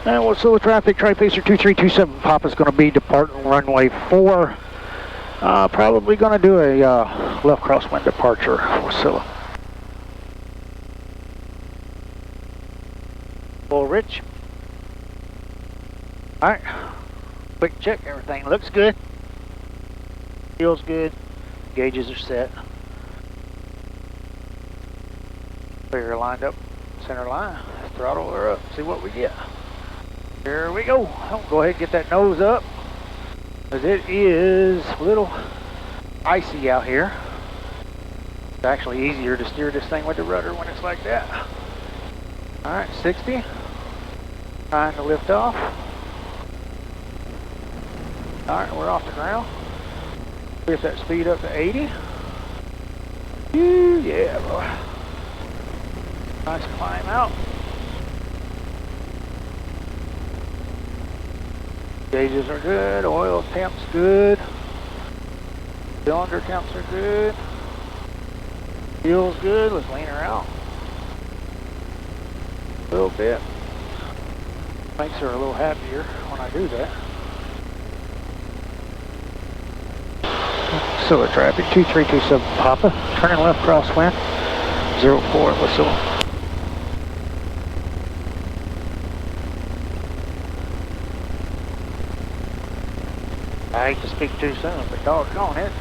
And Wasilla traffic, Tri-Pacer 2327 Papa's going to be departing runway 4. Probably going to do a left crosswind departure, Wasilla. Well, Rich. Alright, quick check, everything looks good. Feels good, gauges are set. Figure lined up, center line, throttle her up, see what we get. Here we go. I'll go ahead and get that nose up, because it is a little icy out here. It's actually easier to steer this thing with the rudder when it's like that. Alright, 60. Trying to lift off. Alright, we're off the ground. Lift that speed up to 80. Ooh, yeah, boy. Nice climb out. Gauges are good, oil temp's good. Cylinder temps are good. Feels good, let's lean her out. A little bit. Makes her a little happier when I do that. Wasilla traffic, 2327 Papa, turning left crosswind, 04 at Wasilla. I hate to speak too soon, but doggone it.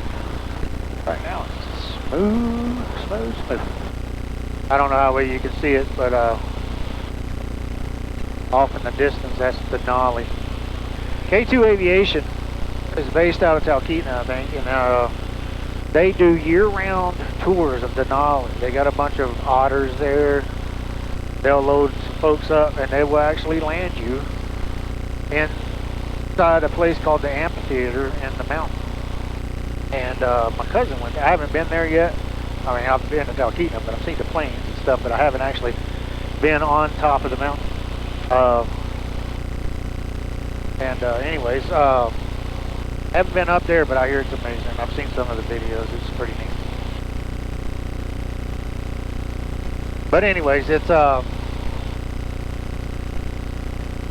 Right now it's smooth, smooth, smooth. I don't know how well you can see it, but off in the distance, that's Denali. K2 Aviation is based out of Talkeetna, I think, and they do year-round tours of Denali. They got a bunch of otters there. They'll load some folks up, and they will actually land you inside a place called the amphitheater in the mountain. And my cousin went there. I haven't been there yet. I mean, I've been to Talkeetna, but I've seen the planes and stuff, but I haven't actually been on top of the mountain. Anyways, haven't been up there, but I hear it's amazing. I've seen some of the videos. It's pretty neat. But anyways, it's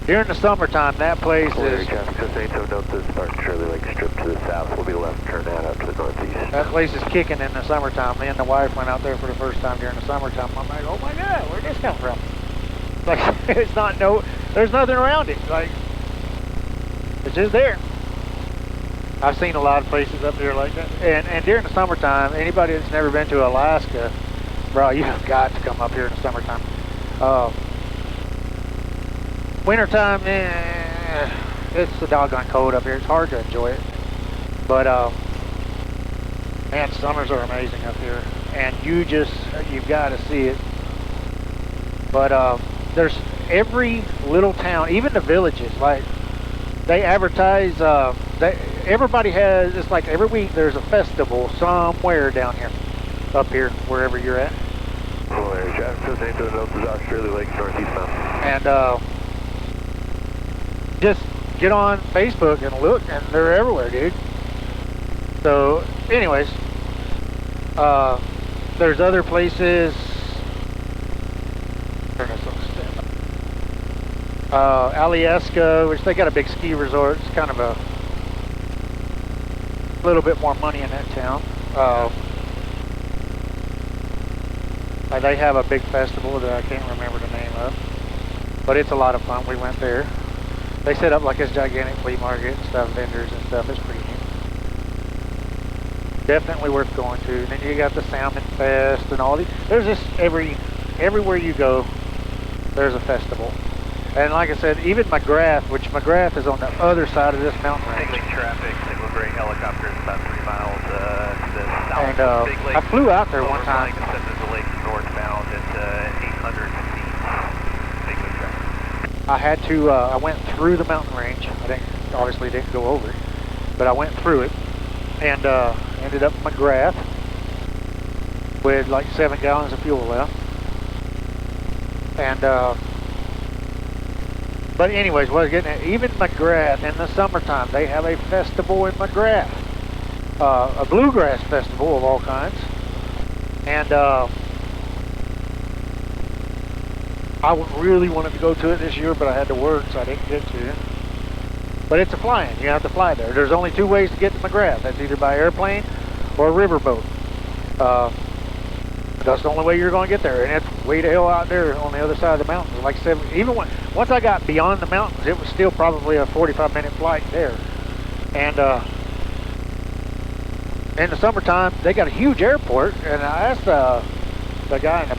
during the summertime, that place is... Shirley Lake Strip to the south. We'll be left turn out up to the northeast. That place is kicking in the summertime. Me and the wife went out there for the first time during the summertime. I'm like, oh my God, where'd this come from? Like, it's not there's nothing around it. Like, it's just there. I've seen a lot of places up there like that. And during the summertime, anybody that's never been to Alaska, bro, you have got to come up here in the summertime. Wintertime, it's the doggone cold up here. It's hard to enjoy it. But, man, summers are amazing up here. And you've got to see it. But, there's every little town, even the villages, like, they advertise, everybody has, it's like every week there's a festival somewhere down here, up here, wherever you're at. Shirley Lake northeast mountain. And, just get on Facebook and look, and they're everywhere, dude. So, anyways, there's other places. Alaskan, which they got a big ski resort. It's kind of a little bit more money in that town. They have a big festival that I can't remember the name of, but it's a lot of fun. We went there. They set up like this gigantic flea market and stuff, vendors and stuff. It's pretty neat. Definitely worth going to. And then you got the Salmon Fest and all these. There's just everywhere you go, there's a festival. And like I said, even McGrath, which McGrath is on the other side of this mountain range. Signaling traffic, single gray helicopter is about 3 miles to the south. And I flew out there one time. The lake northbound at 800 feet. Signaling traffic. I had to, I went through the mountain range. Obviously didn't go over it, but I went through it and ended up in McGrath with like 7 gallons of fuel left. And, but anyways, what I was getting at, even McGrath in the summertime, they have a festival in McGrath, a bluegrass festival of all kinds. And I I really wanted to go to it this year, but I had to work, so I didn't get to. But it's a fly-in. You have to fly there. There's only 2 ways to get to McGrath. That's either by airplane or riverboat. That's the only way you're going to get there, and it's way the hell out there on the other side of the mountains. Like I said, even once I got beyond the mountains, it was still probably a 45-minute flight there. And in the summertime, they got a huge airport, and I asked the guy in the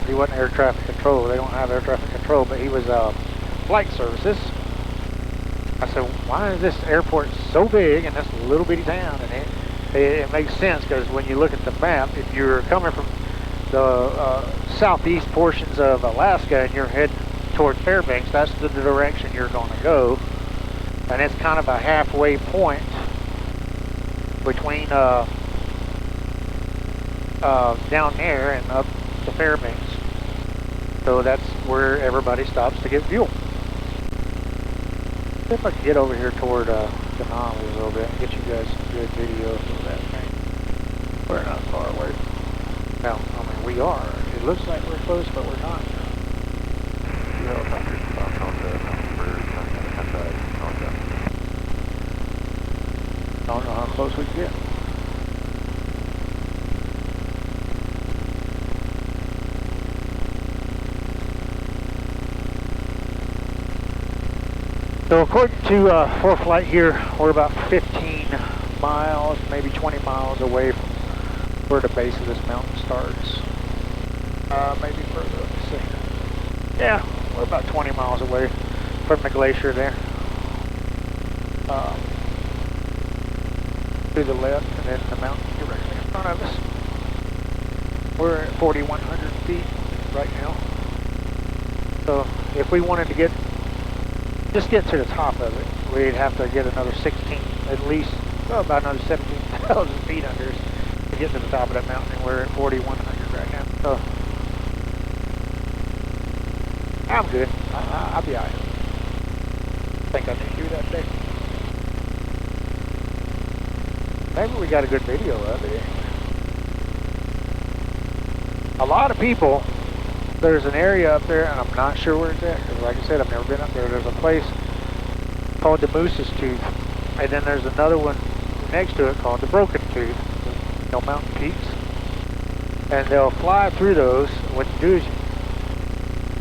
he wasn't air traffic control. They don't have air traffic control, but he was flight services. I said, why is this airport so big in this little bitty town? And it makes sense, because when you look at the map, if you're coming from the southeast portions of Alaska and you're heading toward Fairbanks, that's the direction you're going to go. And it's kind of a halfway point between down there and up to Fairbanks. So that's where everybody stops to get fuel. See if I can get over here toward Denali a little bit and get you guys some good videos of that thing. We're not far away. Well, I mean, we are. It looks like we're close, but we're not. I don't know how close we can get. So according to ForeFlight here, we're about 15 miles, maybe 20 miles away from where the base of this mountain starts. Maybe further, let's see. Yeah, we're about 20 miles away from the glacier there. To the left, and then the mountain directly in front of us. We're at 4,100 feet right now. So if we wanted to just get to the top of it, we'd have to get another 16, at least, well, about another 17,000 feet under us to get to the top of that mountain, and we're at 4,100 right now. So I'm good. I'll be all right. I think I need to do that today. Maybe we got a good video of it. A lot of people, there's an area up there, and I'm not sure where it's at, because like I said, I've never been up there. There's a place called the Moose's Tooth, and then there's another one next to it called the Broken Tooth, you know, mountain peaks. And they'll fly through those. What you do is,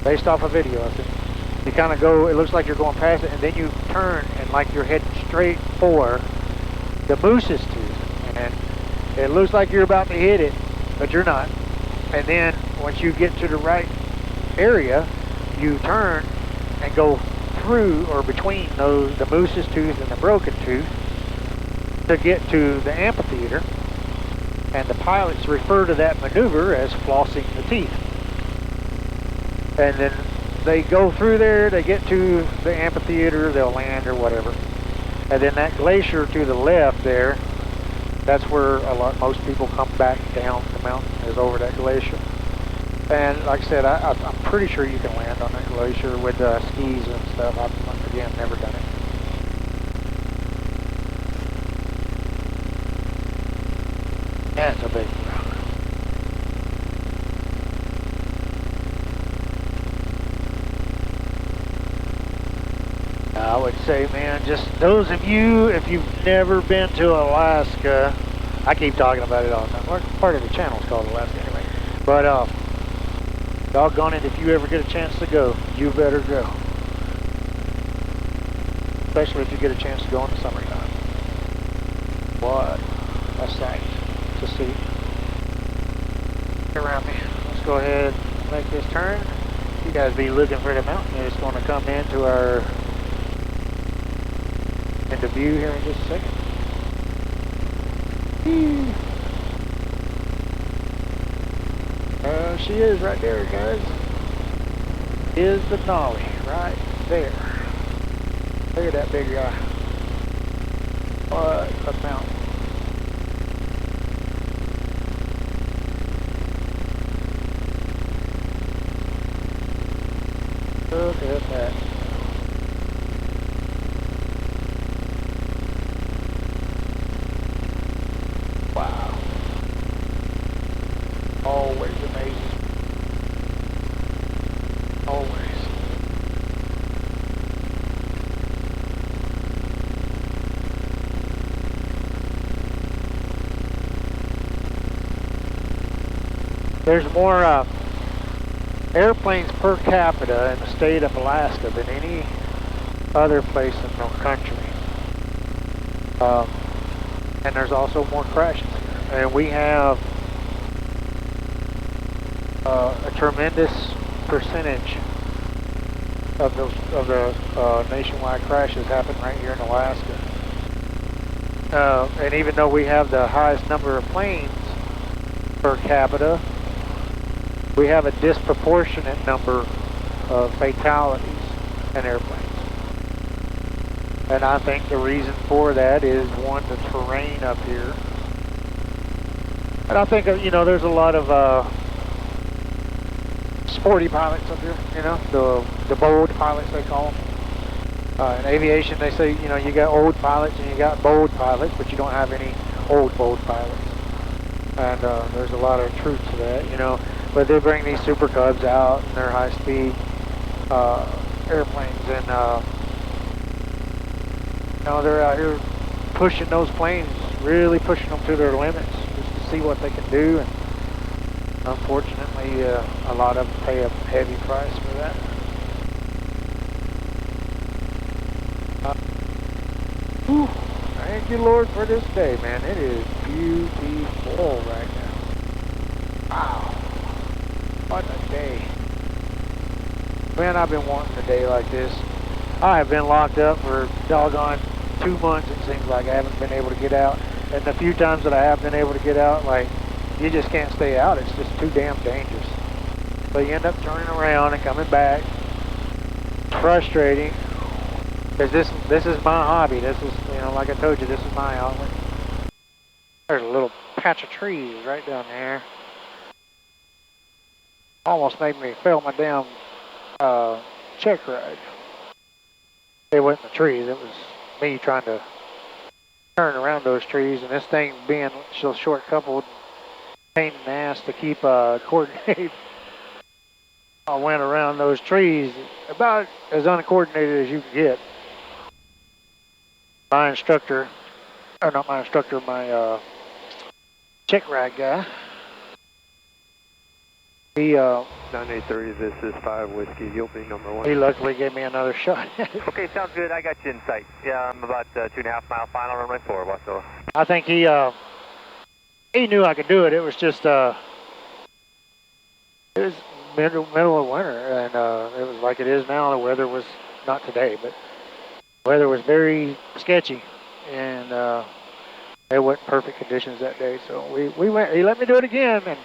based off a video, I think, you kind of go, it looks like you're going past it, and then you turn, and like you're heading straight for the Moose's Tooth. And it looks like you're about to hit it, but you're not. And then once you get to the right area, you turn and go through or between the Moose's Tooth and the Broken Tooth to get to the amphitheater. And the pilots refer to that maneuver as flossing the teeth. And then they go through there, they get to the amphitheater, they'll land or whatever. And then that glacier to the left there, that's where most people come back down the mountain, is over that glacier. And like I said, I'm pretty sure you can land on that glacier with skis and stuff. I've, again, never done it. That's a big rock. I would say, man, just those of you, if you've never been to Alaska, I keep talking about it all the time. Part of the channel is called Alaska anyway. But doggone it, if you ever get a chance to go, you better go. Especially if you get a chance to go in the summertime. What a sight to see. Around me. Let's go ahead and make this turn. You guys be looking for the mountain. It's going to come into view here in just a second. She is right there, guys. Is the Denali right there. Look at that big guy. What a mountain. Look at that. Wow. Always amazing. There's more airplanes per capita in the state of Alaska than any other place in the country. And there's also more crashes here. And we have a tremendous percentage of the nationwide crashes happen right here in Alaska. And even though we have the highest number of planes per capita, we have a disproportionate number of fatalities in airplanes. And I think the reason for that is, one, the terrain up here. And I think, you know, there's a lot of sporty pilots up here, you know, the bold pilots they call them. In aviation they say, you know, you got old pilots and you got bold pilots, but you don't have any old bold pilots. And there's a lot of truth to that, you know. But they bring these Super Cubs out and they're high-speed airplanes, and you know, they're out here pushing those planes, really pushing them to their limits, just to see what they can do. And unfortunately, a lot of them pay a heavy price for that. Whew, thank you, Lord, for this day, man. It is beautiful right now. Wow, what a day. Man, I've been wanting a day like this. I have been locked up for doggone 2 months, it seems like. I haven't been able to get out. And the few times that I have been able to get out, like, you just can't stay out. It's just too damn dangerous. So you end up turning around and coming back. Frustrating. Because this is my hobby. This is, you know, like I told you, this is my outlet. There's a little patch of trees right down there. Almost made me fail my damn check ride. It wasn't the trees, it was me trying to turn around those trees, and this thing being so short coupled, pain in the ass to keep coordinated. I went around those trees about as uncoordinated as you can get. My instructor, or not my instructor, my check ride guy, he 983, this is 5 Whiskey, you'll be number 1. he luckily gave me another shot. Okay, sounds good, I got you in sight. Yeah, I'm about 2.5 mile final runway 4, watch over. I think he knew I could do it. It was just it was middle of winter, and it was like it is now. The weather was, not today, but the weather was very sketchy, and it wasn't perfect conditions that day. So we went. He let me do it again, and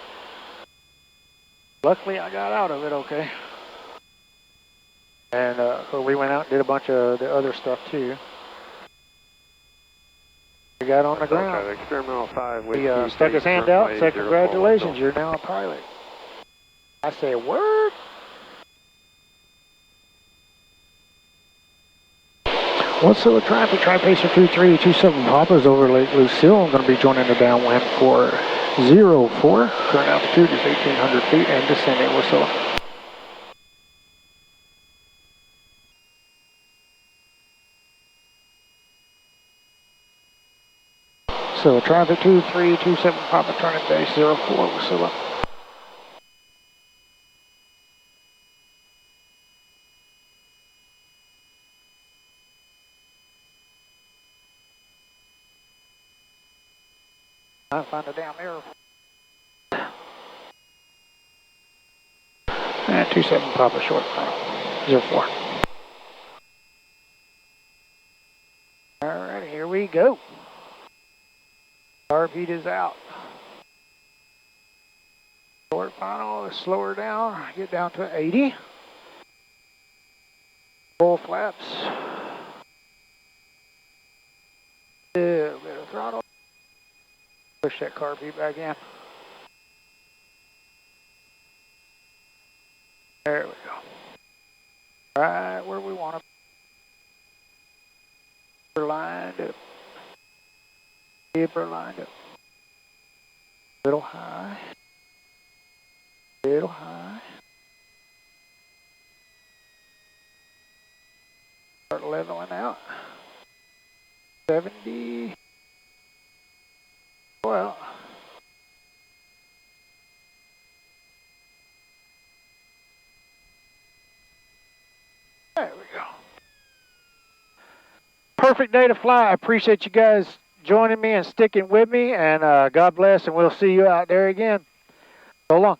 luckily I got out of it okay. And so we went out and did a bunch of the other stuff too. We got on the ground. Experimental 5 He stuck his hand out and said, "Congratulations, you're now a pilot." I said, "Word?" What's the traffic? Tri-Pacer 2327 Papa's over Lake Lucille. I'm going to be joining the downwind for 04. Current altitude is 1,800 feet and descending. What's up? So traffic 2327 Papa turning base 04. What's up? I find a damn error. And 27 Papa short 04. Alright, here we go. Carb heat is out. Short final, slow her down, get down to 80. Full flaps. A bit of throttle. Push that carb heat back in. There we go. Right where we want to be. Lined up. Keep her lined up. Little high. Little high. Start leveling out. 70. Well. There we go. Perfect day to fly. I appreciate you guys joining me and sticking with me, and God bless, and we'll see you out there again. So long.